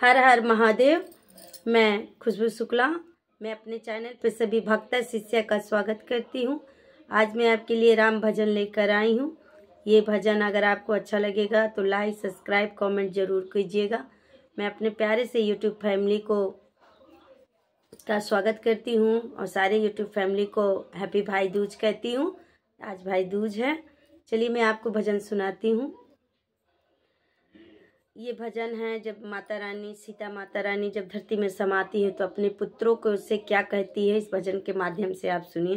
हर हर महादेव। मैं खुशबू शुक्ला, मैं अपने चैनल पर सभी भक्त शिष्य का स्वागत करती हूँ। आज मैं आपके लिए राम भजन लेकर आई हूँ। ये भजन अगर आपको अच्छा लगेगा तो लाइक सब्सक्राइब कमेंट जरूर कीजिएगा। मैं अपने प्यारे से यूट्यूब फैमिली का स्वागत करती हूँ और सारे यूट्यूब फैमिली को हैप्पी भाई दूज कहती हूँ। आज भाई दूज है। चलिए मैं आपको भजन सुनाती हूँ। ये भजन है जब माता रानी सीता माता रानी जब धरती में समाती है तो अपने पुत्रों को उससे क्या कहती है, इस भजन के माध्यम से आप सुनिए।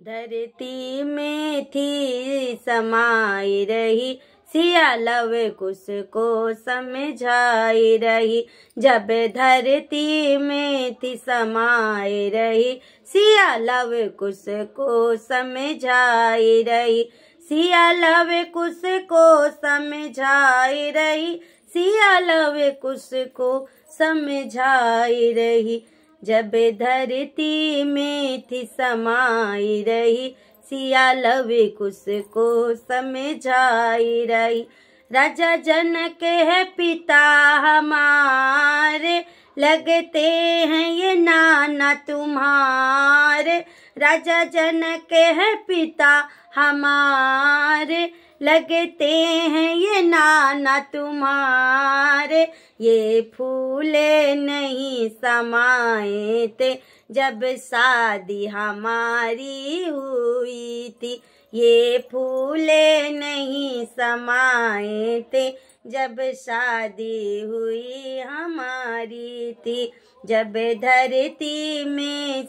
धरती में थी समाई रही, सिया लव कुश को समझाई रही। जब धरती में थी समाई रही, सिया लव कुश को समझाई रही। सिया लव कुश को समझाई रही, सिया लव कुश को समझाई रही। जब धरती में थी समाई रही, सिया लव कुश को समझाई रही। राजा जनक है पिता हमारे, लगते हैं ये नाना तुम्हारे। राजा जनक है पिता हमारे, लगते हैं ये नाना तुम्हारे। ये फूले नहीं समाए थे जब शादी हमारी हुई थी। ये फूले नहीं समाए थे जब शादी हुई हमारी थी। जब धरती में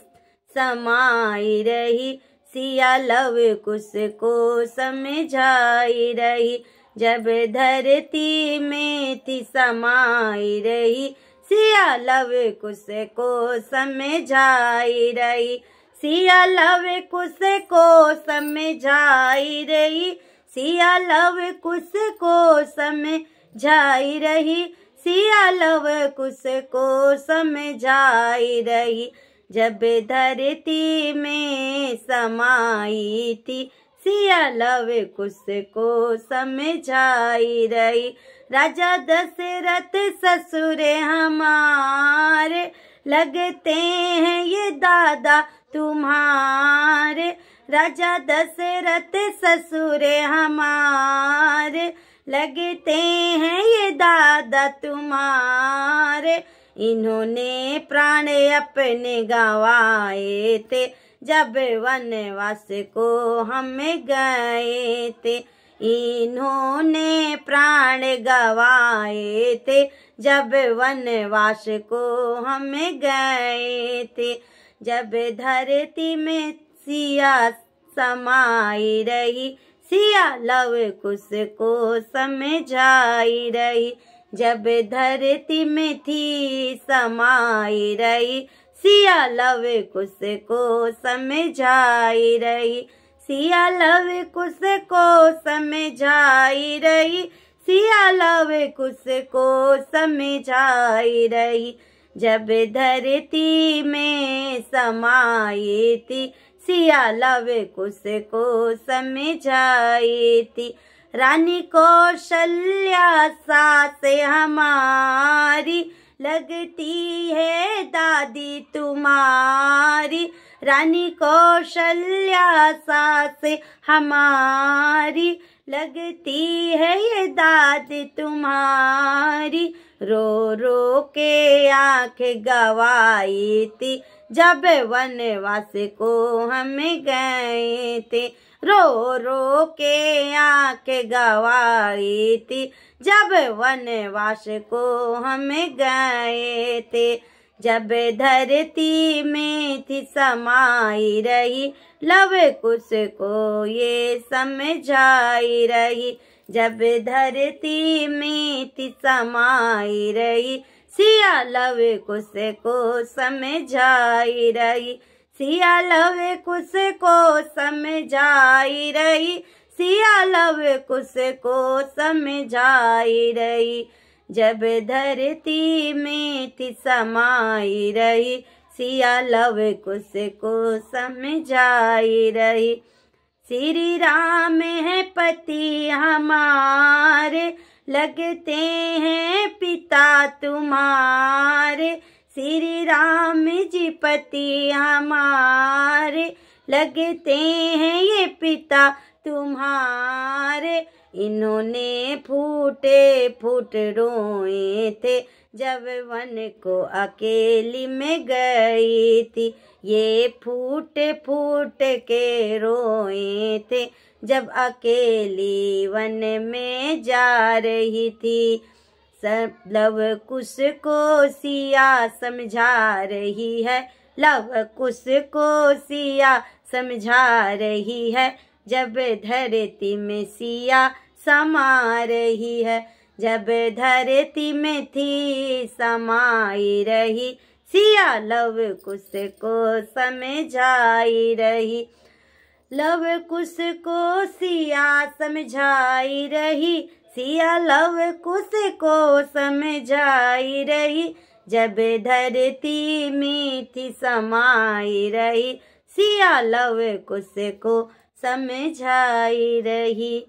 समाई रही, सिया लव कुश को समझाई रही। जब धरती में थी समाई रही, सिया लव कुश को समझाई रही। सिया लव कुश को समझाई रही, सिया लव कुश को समझाई रही। सिया लव कुश को समझाई रही। जब धरती में समाई थी, सिया लव कुश को समझाई रही। राजा दशरथ ससुर हमारे, लगते हैं ये दादा तुम्हारे। राजा दशरथ ससुर हमारे, लगते हैं ये दादा तुम्हारे। इन्होंने प्राण अपने गंवाए थे जब वनवास को हम गए थे। इन्होंने प्राण गंवाए थे जब वनवास को हम गए थे। जब धरती में सिया समाई रही, सिया लव कुश को समझाई रही। जब धरती में थी समाई रही, सिया लव कुश को समझाई रही। सिया लव कुश को समझाई रही, सिया लव कुश को समझाई रही। जब धरती में समाई थी, सिया लव कुश को समझाई थी। रानी कौशल्या सास हमारी, लगती है दादी तुम्हारी। रानी कौशल्या सास हमारी, लगती है ये दादी तुम्हारी। रो रो के आंखें गवाई थी जब वनवास को हम गए थे। रो रो के आंखें गवाई थी जब वनवास को हम गए थे। जब धरती में थी समाई रही, लव कुश को ये समझाई रही। जब धरती में थी समाई रही, सिया लव कुश को समझाई रही। सिया लव कुश को समझाई रही, सिया लव कुश को समझाई रही। जब धरती में थी समाई रही, सिया लव कुश को समझाई रही। श्री राम है पति हमारे, लगते हैं पिता तुम्हारे, श्री राम जी पति हमारे, लगते हैं ये पिता तुम्हारे। इन्होंने फूटे फूट रोए थे, जब वन को अकेली में गई थी। ये फूट फूट के रोए थे, जब अकेली वन में जा रही थी। सब लव कुश को सिया समझा रही है, लव कुश को सिया समझा रही है, जब धरती में सिया समा रही है। जब धरती में थी समाई रही, सिया लव कुश को समझाई रही। लव कुश को सिया समझाई रही, सिया लव कुश को समझाई रही, जब धरती में थी समाई रही, सिया लव कुश को समझाई रही।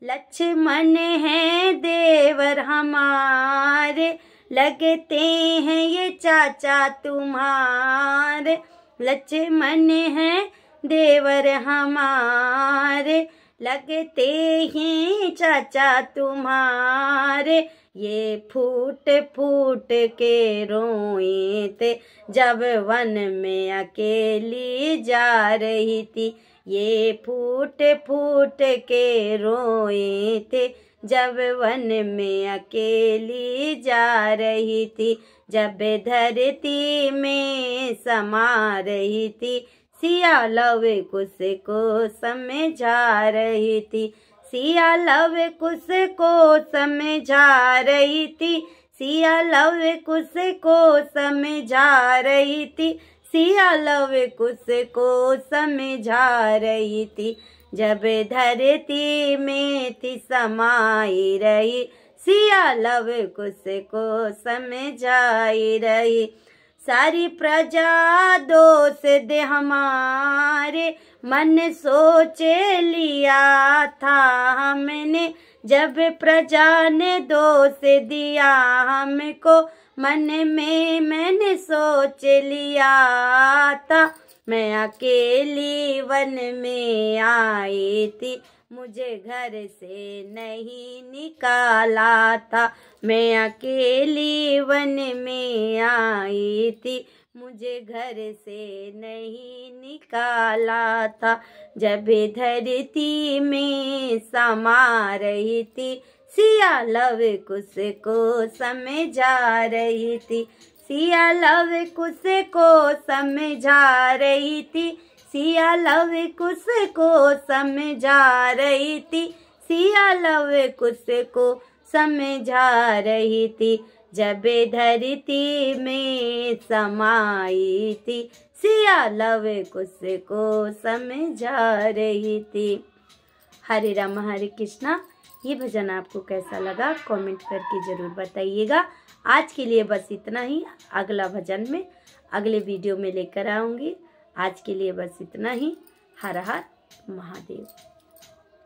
लक्ष्मण हैं देवर हमारे, लगते हैं ये चाचा तुम्हारे। लक्ष्मण हैं देवर हमारे, लगते हैं चाचा तुम्हारे। ये फूट फूट के रोए थे, जब वन में अकेली जा रही थी। ये फूट फूट के रोए थे, जब वन में अकेली जा रही थी। जब धरती में समा रही थी, सिया लव कुश को समझा रही थी। सिया लव कुश को समझा रही थी, सिया लव कुश को समझा रही थी, सिया लव कुश को समझा रही थी। जब धरती में थी समाई रही, सिया लव कुश को समझाई रही। सारी प्रजा दोष दे हमारे, मन सोच लिया था हमने। जब प्रजा ने दोष दिया हमको, मन में मैंने सोच लिया था। मैं अकेली वन में आई थी, मुझे घर से नहीं निकाला था। मैं अकेली वन में आई थी, मुझे घर से नहीं निकाला था। जब धरती में समा रही थी, सिया लव कुश को समझा रही थी। सिया लव कुश को समझा रही थी, सिया लव कुश को समझा रही थी, सिया लव कुश को समझा रही थी। जब धरती में समाई थी, सिया लव कुश को समझा रही थी। हरे राम हरे कृष्णा। ये भजन आपको कैसा लगा कमेंट करके ज़रूर बताइएगा। आज के लिए बस इतना ही। अगला भजन में अगले वीडियो में लेकर आऊँगी। आज के लिए बस इतना ही। हर हर महादेव।